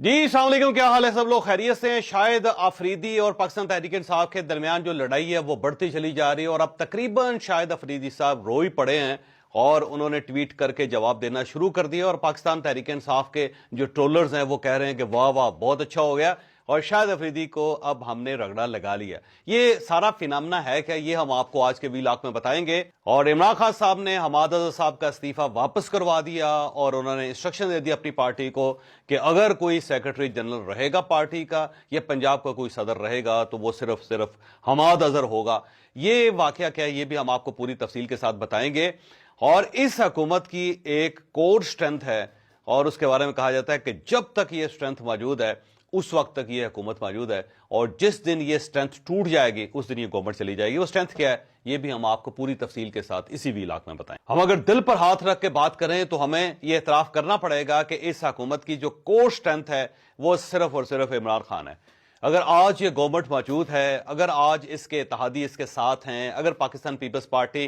जी अस्सलाम वालेकुम, क्या हाल है? सब लोग खैरियत से हैं? शायद अफरीदी और पाकिस्तान तहरीक इंसाफ के दरमियान जो लड़ाई है वो बढ़ती चली जा रही है और अब तकरीबन शायद अफरीदी साहब रो ही पड़े हैं और उन्होंने ट्वीट करके जवाब देना शुरू कर दिया। और पाकिस्तान तहरीक इंसाफ के जो ट्रोलर्स हैं वो कह रहे हैं कि वाह वाह बहुत अच्छा हो गया और शायद अफरीदी को अब हमने रगड़ा लगा लिया। ये सारा फिनामिना है क्या, ये हम आपको आज के वीलॉग में बताएंगे। और इमरान खान साहब ने हमाद अजहर साहब का इस्तीफा वापस करवा दिया और उन्होंने इंस्ट्रक्शन दे दी अपनी पार्टी को कि अगर कोई सेक्रेटरी जनरल रहेगा पार्टी का या पंजाब का कोई सदर रहेगा तो वो सिर्फ हमाद अजहर होगा। ये वाकया क्या है ये भी हम आपको पूरी तफसील के साथ बताएंगे। और इस हुकूमत की एक कोर स्ट्रेंथ है और उसके बारे में कहा जाता है कि जब तक ये स्ट्रेंथ मौजूद है उस वक्त तक ये हुकूमत मौजूद है और जिस दिन ये स्ट्रेंथ टूट जाएगी उस दिन ये गवर्नमेंट चली जाएगी। वो स्ट्रेंथ क्या है ये भी हम आपको पूरी तफसील के साथ इसी वीलॉग में बताएं। हम अगर दिल पर हाथ रख के बात करें तो हमें ये इतराफ करना पड़ेगा कि इस हुकूमत की जो कोर स्ट्रेंथ है वो सिर्फ और सिर्फ इमरान खान है। अगर आज ये गवर्नमेंट मौजूद है, अगर आज इसके इत्तेहादी इसके साथ हैं, अगर पाकिस्तान पीपल्स पार्टी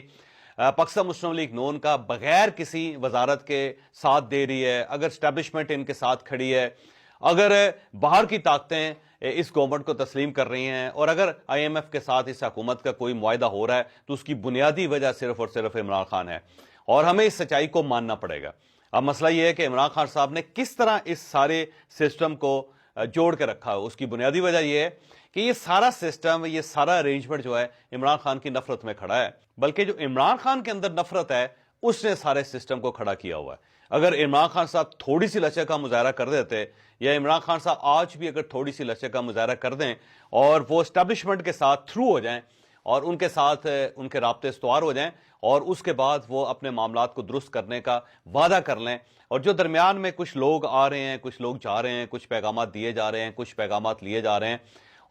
पाकिस्तान मुस्लिम लीग नून का बगैर किसी वजारत के साथ दे रही है, अगर स्टैब्लिशमेंट इनके साथ खड़ी है, अगर बाहर की ताकतें इस गवर्नमेंट को तस्लीम कर रही हैं और अगर IMF के साथ इस हुकूमत का कोई मुआहदा हो रहा है तो उसकी बुनियादी वजह सिर्फ और सिर्फ इमरान खान है और हमें इस सच्चाई को मानना पड़ेगा। अब मसला यह है कि इमरान खान साहब ने किस तरह इस सारे सिस्टम को जोड़ के रखा है। उसकी बुनियादी वजह यह है कि ये सारा सिस्टम, ये सारा अरेंजमेंट जो है इमरान खान की नफरत में खड़ा है, बल्कि जो इमरान खान के अंदर नफरत है उसने सारे सिस्टम को खड़ा किया हुआ है। अगर इमरान खान साहब थोड़ी सी लचक का मुजाहरा कर देते या इमरान खान साहब आज भी अगर थोड़ी सी लचक का मुजाहरा कर दें और वो एस्टैब्लिशमेंट के साथ थ्रू हो जाएं और उनके साथ उनके राब्ते इस्तवार हो जाएं और उसके बाद वो अपने मामलात को दुरुस्त करने का वादा कर लें और जो दरमियान में कुछ लोग आ रहे हैं, कुछ लोग जा रहे हैं, कुछ पैगामात दिए जा रहे हैं, कुछ पैगामात लिए जा रहे हैं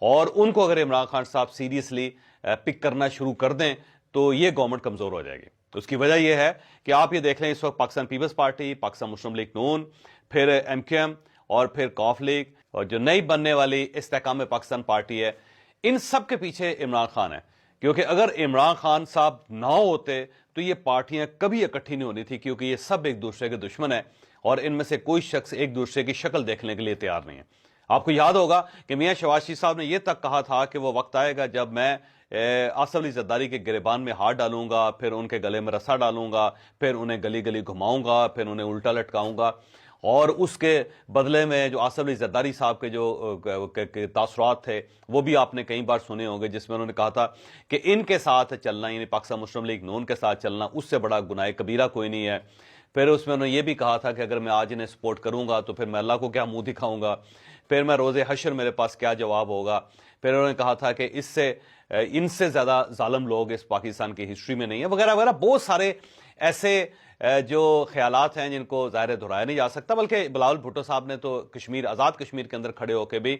और उनको अगर इमरान खान साहब सीरियसली पिक करना शुरू कर दें तो ये गवर्नमेंट कमजोर हो जाएगी। तो उसकी वजह यह है कि आप ये देख लें इस वक्त पाकिस्तान पीपल्स पार्टी, पाकिस्तान मुस्लिम लीग नून, फिर MQM और फिर कौफ लीग और जो नई बनने वाली इस्तेहकाम पाकिस्तान पार्टी है, इन सब के पीछे इमरान खान है। क्योंकि अगर इमरान खान साहब ना होते तो ये पार्टियां कभी इकट्ठी नहीं होनी थी, क्योंकि ये सब एक दूसरे के दुश्मन है और इनमें से कोई शख्स एक दूसरे की शक्ल देखने के लिए तैयार नहीं है। आपको याद होगा कि मियां शहबाज शरीफ साहब ने यह तक कहा था कि वो वक्त आएगा जब मैं आसिफ अली जरदारी के गिरबान में हाथ डालूंगा, फिर उनके गले में रस्सा डालूंगा, फिर उन्हें गली गली घुमाऊंगा, फिर उन्हें उल्टा लटकाऊंगा और उसके बदले में जो आसिफ अली जरदारी साहब के जो तासुरात थे वो भी आपने कई बार सुने होंगे, जिसमें उन्होंने कहा था कि इनके साथ चलना यानी पाकिस्तान मुस्लिम लीग नून के साथ चलना उससे बड़ा गुनाह कबीरा कोई नहीं है। फिर उसमें उन्होंने ये भी कहा था कि अगर मैं आज इन्हें सपोर्ट करूंगा तो फिर मैं अल्लाह को क्या मुंह दिखाऊंगा, फिर मैं रोज़े हशर मेरे पास क्या जवाब होगा। फिर उन्होंने कहा था कि इनसे ज़्यादा जालिम लोग इस पाकिस्तान की हिस्ट्री में नहीं है, वगैरह वगैरह। बहुत सारे ऐसे जो ख्यालात हैं जिनको ज़ाहिर दोहराया नहीं जा सकता। बल्कि बिलावल भुट्टो साहब ने तो कश्मीर, आज़ाद कश्मीर के अंदर खड़े होकर भी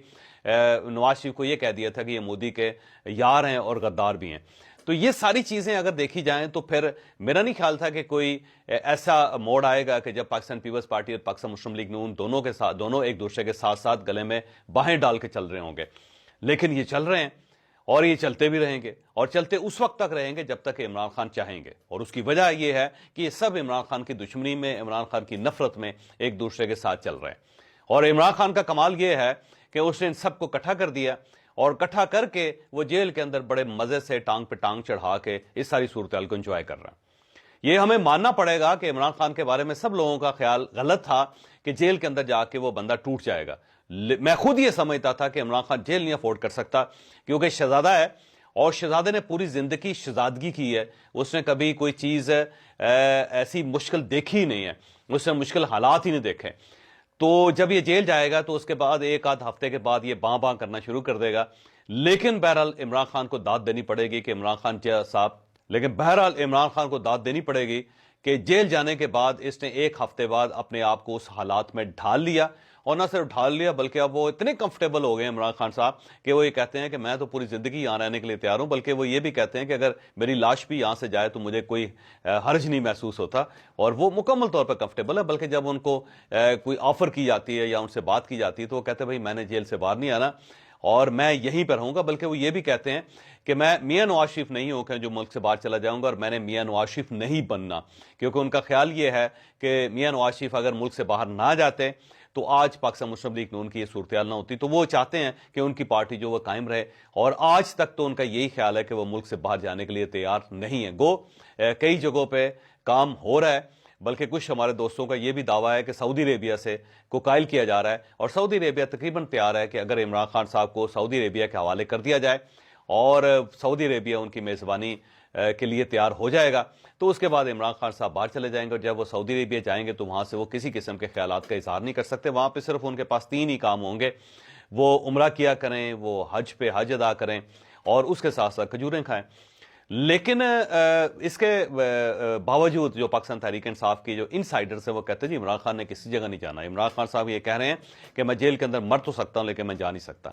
नवाज शरीफ को ये कह दिया था कि ये मोदी के यार हैं और गद्दार भी हैं। तो ये सारी चीज़ें अगर देखी जाएं तो फिर मेरा नहीं ख्याल था कि कोई ऐसा मोड़ आएगा कि जब पाकिस्तान पीपल्स पार्टी और पाकिस्तान मुस्लिम लीग नून दोनों एक दूसरे के साथ साथ गले में बाहें डाल के चल रहे होंगे। लेकिन ये चल रहे हैं और ये चलते भी रहेंगे और चलते उस वक्त तक रहेंगे जब तक इमरान खान चाहेंगे। और उसकी वजह यह है कि ये सब इमरान खान की दुश्मनी में, इमरान खान की नफरत में एक दूसरे के साथ चल रहे हैं। और इमरान खान का कमाल यह है कि उसने इन सबको इकट्ठा कर दिया और इकट्ठा करके वो जेल के अंदर बड़े मजे से टांग पे टांग चढ़ा के इस सारी सूरत को एंजॉय कर रहा है। ये हमें मानना पड़ेगा कि इमरान खान के बारे में सब लोगों का ख्याल गलत था कि जेल के अंदर जाके वो बंदा टूट जाएगा। मैं खुद ये समझता था कि इमरान खान जेल नहीं अफोर्ड कर सकता, क्योंकि शहजादा है और शहजादे ने पूरी जिंदगी शहजादगी की है। उसने कभी कोई चीज़ ऐसी मुश्किल देखी ही नहीं है, उसने मुश्किल हालात ही नहीं देखे। तो जब ये जेल जाएगा तो उसके बाद एक आध हफ्ते के बाद ये बां बां करना शुरू कर देगा। लेकिन बहरहाल इमरान खान को दाद देनी पड़ेगी कि इमरान खान को दाद देनी पड़ेगी कि जेल जाने के बाद इसने एक हफ्ते बाद अपने आप को उस हालात में ढाल लिया। और ना सिर्फ ढाल लिया बल्कि अब वो इतने कंफर्टेबल हो गए इमरान खान साहब कि वो ये कहते हैं कि मैं तो पूरी जिंदगी यहाँ रहने के लिए तैयार हूँ। बल्कि वो ये भी कहते हैं कि अगर मेरी लाश भी यहाँ से जाए तो मुझे कोई हर्ज नहीं महसूस होता। और वो मुकम्मल तौर पर कंफर्टेबल है। बल्कि जब उनको कोई ऑफर की जाती है या उनसे बात की जाती है तो वो कहते हैं भाई मैंने जेल से बाहर नहीं आना और मैं यहीं पर रहूंगा। बल्कि वो ये भी कहते हैं कि मैं मियां नवाज शरीफ नहीं होकर जो मुल्क से बाहर चला जाऊंगा और मैंने मियां नवाज शरीफ नहीं बनना, क्योंकि उनका ख्याल ये है कि मियां नवाज शरीफ अगर मुल्क से बाहर ना जाते تو آج پاکستان مسلم لیگ نون کی یہ صورتحال نہ ہوتی. تو وہ چاہتے ہیں کہ ان کی پارٹی جو وہ قائم رہے, اور آج تک تو ان کا یہی خیال ہے کہ وہ ملک سے باہر جانے کے لیے تیار نہیں ہے. گو کئی جگہوں پہ کام ہو رہا ہے, بلکہ کچھ ہمارے دوستوں کا یہ بھی دعویٰ ہے کہ سعودی عربیہ سے کو قائل کیا جا رہا ہے, اور سعودی عربیہ تقریباً تیار ہے کہ اگر عمران خان صاحب کو سعودی عربیہ کے حوالے کر دیا جائے اور سعودی عربیہ ان کی میزبانی کے لیے تیار ہو جائے گا, تو اس کے بعد عمران خان صاحب باہر چلے جائیں گے, اور جب وہ سعودی عربیہ جائیں گے تو وہاں سے وہ کسی قسم کے خیالات کا اظہار نہیں کر سکتے. وہاں پہ صرف ان کے پاس 3 ہی کام ہوں گے, وہ عمرہ کیا کریں, وہ حج پہ حج ادا کریں, اور اس کے ساتھ ساتھ کھجوریں کھائیں. لیکن اس کے باوجود جو پاکستان تحریک انصاف کی جو انسائیڈرز ہیں وہ کہتے ہیں جی عمران خان نے کسی جگہ نہیں جانا. عمران خان صاحب یہ کہہ رہے ہیں کہ میں جیل کے اندر مر تو سکتا ہوں لیکن میں جا نہیں سکتا.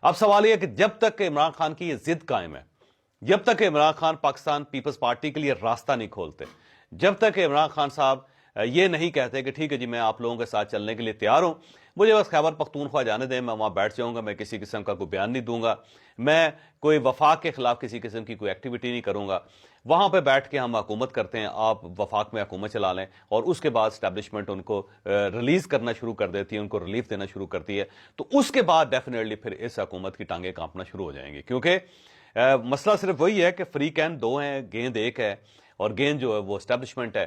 اب سوال یہ ہے کہ جب تک کہ عمران خان کی یہ ضد قائم ہے, جب تک کہ عمران خان پاکستان پیپلز پارٹی کے لیے راستہ نہیں کھولتے, جب تک کہ عمران خان صاحب یہ نہیں کہتے کہ ٹھیک ہے جی میں آپ لوگوں کے ساتھ چلنے کے لیے تیار ہوں, مجھے بس خیبر پختونخوا جانے دیں, میں وہاں بیٹھ جاؤں گا, میں کسی قسم کا کوئی بیان نہیں دوں گا, میں کوئی وفاق کے خلاف کسی قسم کی کوئی ایکٹیویٹی نہیں کروں گا, وہاں پہ بیٹھ کے ہم حکومت کرتے ہیں, آپ وفاق میں حکومت چلا لیں, اور اس کے بعد اسٹیبلشمنٹ ان کو ریلیز کرنا شروع کر دیتی ہے, ان کو ریلیف دینا شروع کرتی ہے, تو اس کے بعد ڈیفینیٹلی پھر اس حکومت کی ٹانگیں کانپنا شروع ہو جائیں گی. کیونکہ مسئلہ صرف وہی ہے کہ فری کین 2 ہیں, گیند 1 ہے, اور گیند جو ہے وہ اسٹیبلشمنٹ ہے.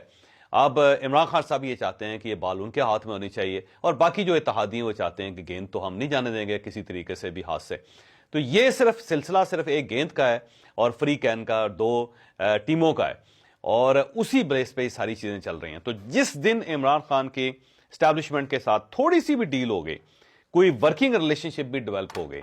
اب عمران خان صاحب یہ چاہتے ہیں کہ یہ بال ان کے ہاتھ میں ہونی چاہیے, اور باقی جو اتحادی ہیں وہ چاہتے ہیں کہ گیند تو ہم نہیں جانے دیں گے کسی طریقے سے بھی ہاتھ سے. تو یہ صرف سلسلہ صرف ایک گیند کا ہے اور فری کین کا 2 ٹیموں کا ہے, اور اسی بیس پہ یہ ساری چیزیں چل رہی ہیں. تو جس دن عمران خان کی اسٹیبلشمنٹ کے ساتھ تھوڑی سی بھی ڈیل ہو گئی, کوئی ورکنگ ریلیشن شپ بھی ڈیولپ ہو گئی,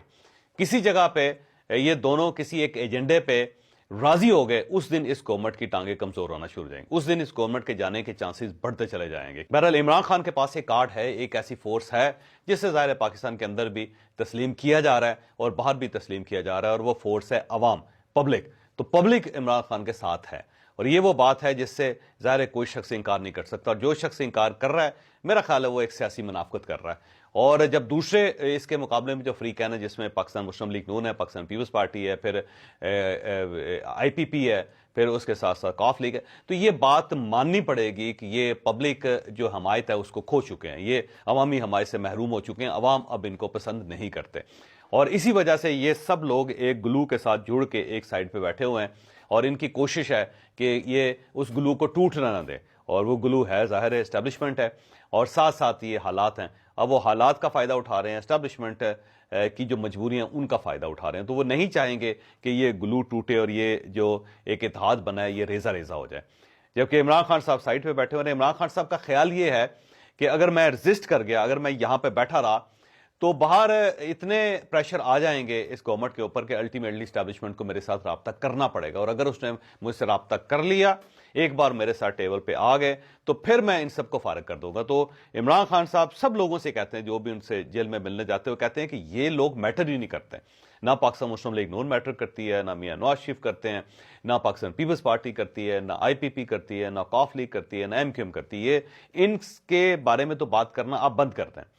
کسی جگہ پہ یہ دونوں کسی ایک ایجنڈے پہ راضی ہو گئے, اس دن اس گورنمنٹ کی ٹانگیں کمزور ہونا شروع ہو جائیں گے, اس دن اس گورنمنٹ کے جانے کے چانسز بڑھتے چلے جائیں گے. بہرحال عمران خان کے پاس ایک کارڈ ہے, ایک ایسی فورس ہے جس سے ظاہر ہے پاکستان کے اندر بھی تسلیم کیا جا رہا ہے اور باہر بھی تسلیم کیا جا رہا ہے, اور وہ فورس ہے عوام, پبلک. تو پبلک عمران خان کے ساتھ ہے, اور یہ وہ بات ہے جس سے ظاہر ہے کوئی شخص انکار نہیں کر سکتا, اور جو شخص انکار کر رہا ہے میرا خیال ہے وہ ایک سیاسی منافقت کر رہا ہے. اور جب دوسرے اس کے مقابلے میں جو فری کین ہے, جس میں پاکستان مسلم لیگ نون ہے, پاکستان پیپلز پارٹی ہے, پھر آئی پی پی ہے, پھر اس کے ساتھ ساتھ کاف لیگ ہے, تو یہ بات ماننی پڑے گی کہ یہ پبلک جو حمایت ہے اس کو کھو چکے ہیں, یہ عوامی حمایت سے محروم ہو چکے ہیں, عوام اب ان کو پسند نہیں کرتے, اور اسی وجہ سے یہ سب لوگ ایک گلو کے ساتھ جڑ کے ایک سائڈ پہ بیٹھے ہوئے ہیں, اور ان کی کوشش ہے کہ یہ اس گلو کو ٹوٹنا نہ دے, اور وہ گلو ہے ظاہر ہے اسٹیبلشمنٹ ہے, اور ساتھ ساتھ یہ حالات ہیں. اب وہ حالات کا فائدہ اٹھا رہے ہیں, اسٹیبلشمنٹ کی جو مجبوریاں ان کا فائدہ اٹھا رہے ہیں, تو وہ نہیں چاہیں گے کہ یہ گلو ٹوٹے اور یہ جو ایک اتحاد بنا ہے یہ ریزہ ریزہ ہو جائے. جبکہ عمران خان صاحب سائٹ پہ بیٹھے ہوئے ہیں, عمران خان صاحب کا خیال یہ ہے کہ اگر میں ریزسٹ کر گیا, اگر میں یہاں پہ بیٹھا رہا, تو باہر اتنے پریشر آ جائیں گے اس گورنمنٹ کے اوپر کہ الٹیمیٹلی اسٹیبلشمنٹ کو میرے ساتھ رابطہ کرنا پڑے گا, اور اگر اس نے مجھ سے رابطہ کر لیا, ایک بار میرے ساتھ ٹیبل پہ آ گئے, تو پھر میں ان سب کو فارغ کر دوں گا. تو عمران خان صاحب سب لوگوں سے کہتے ہیں, جو بھی ان سے جیل میں ملنے جاتے ہیں, وہ کہتے ہیں کہ یہ لوگ میٹر ہی نہیں کرتے, نہ پاکستان مسلم لیگ نون میٹر کرتی ہے, نہ میاں نواز شریف کرتے ہیں, نہ پاکستان پیپلز پارٹی کرتی ہے, نہ آئی پی پی کرتی ہے, نہ کاف لیگ کرتی ہے, نہ ایم کیو ایم کرتی ہے. ان کے بارے میں تو بات کرنا آپ بند کرتے ہیں.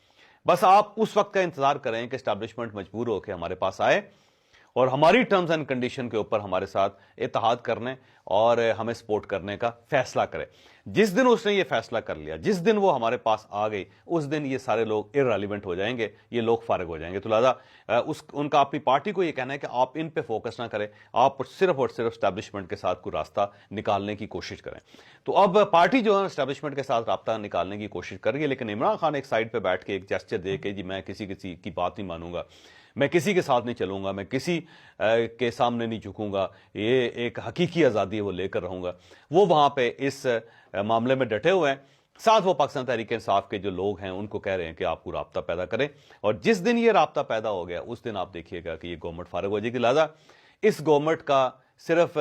بس آپ اس وقت کا انتظار کریں کہ اسٹیبلشمنٹ مجبور ہو کے ہمارے پاس آئے اور ہماری ٹرمز اینڈ کنڈیشن کے اوپر ہمارے ساتھ اتحاد کرنے اور ہمیں سپورٹ کرنے کا فیصلہ کرے. جس دن اس نے یہ فیصلہ کر لیا, جس دن وہ ہمارے پاس آ گئی, اس دن یہ سارے لوگ ارریلیونٹ ہو جائیں گے, یہ لوگ فارغ ہو جائیں گے. تو لہٰذا ان کا اپنی پارٹی کو یہ کہنا ہے کہ آپ ان پہ فوکس نہ کریں, آپ صرف اور صرف اسٹیبلشمنٹ کے ساتھ کوئی راستہ نکالنے کی کوشش کریں. تو اب پارٹی جو ہے اسٹیبلشمنٹ کے ساتھ رابطہ نکالنے کی کوشش کر رہی ہے, لیکن عمران خان ایک سائڈ پہ بیٹھ کے ایک جیسچر دے کے جی میں کسی کی بات نہیں مانوں گا, میں کسی کے ساتھ نہیں چلوں گا, میں کسی کے سامنے نہیں جھکوں گا, یہ ایک حقیقی آزادی ہے وہ لے کر رہوں گا, وہ وہاں پہ اس معاملے میں ڈٹے ہوئے ہیں. ساتھ وہ پاکستان تحریک انصاف کے جو لوگ ہیں ان کو کہہ رہے ہیں کہ آپ کو رابطہ پیدا کریں, اور جس دن یہ رابطہ پیدا ہو گیا اس دن آپ دیکھیے گا کہ یہ گورنمنٹ فارغ ہو جائے گی. لہٰذا اس گورنمنٹ کا صرف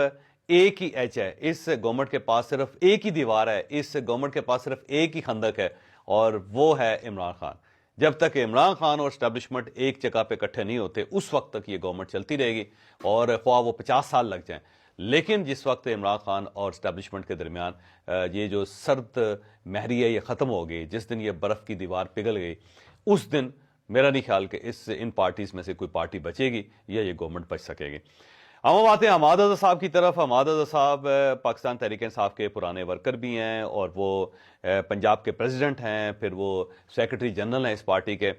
ایک ہی ایج ہے, اس گورنمنٹ کے پاس صرف ایک ہی دیوار ہے, اس گورنمنٹ کے پاس صرف ایک ہی خندق ہے, اور وہ ہے عمران خان. جب تک عمران خان اور اسٹیبلشمنٹ ایک جگہ پہ اکٹھے نہیں ہوتے اس وقت تک یہ گورنمنٹ چلتی رہے گی, اور خواہ وہ 50 سال لگ جائیں. لیکن جس وقت عمران خان اور اسٹیبلشمنٹ کے درمیان یہ جو سرد مہری ہے یہ ختم ہو گئی, جس دن یہ برف کی دیوار پگھل گئی, اس دن میرا نہیں خیال کہ ان پارٹیز میں سے کوئی پارٹی بچے گی یا یہ گورنمنٹ بچ سکے گی. ہم آتے ہیں حماد رضا صاحب کی طرف. حماد رضا صاحب پاکستان تحریک انصاف کے پرانے ورکر بھی ہیں اور وہ پنجاب کے پریزیڈنٹ ہیں, پھر وہ سیکرٹری جنرل ہیں اس پارٹی کے.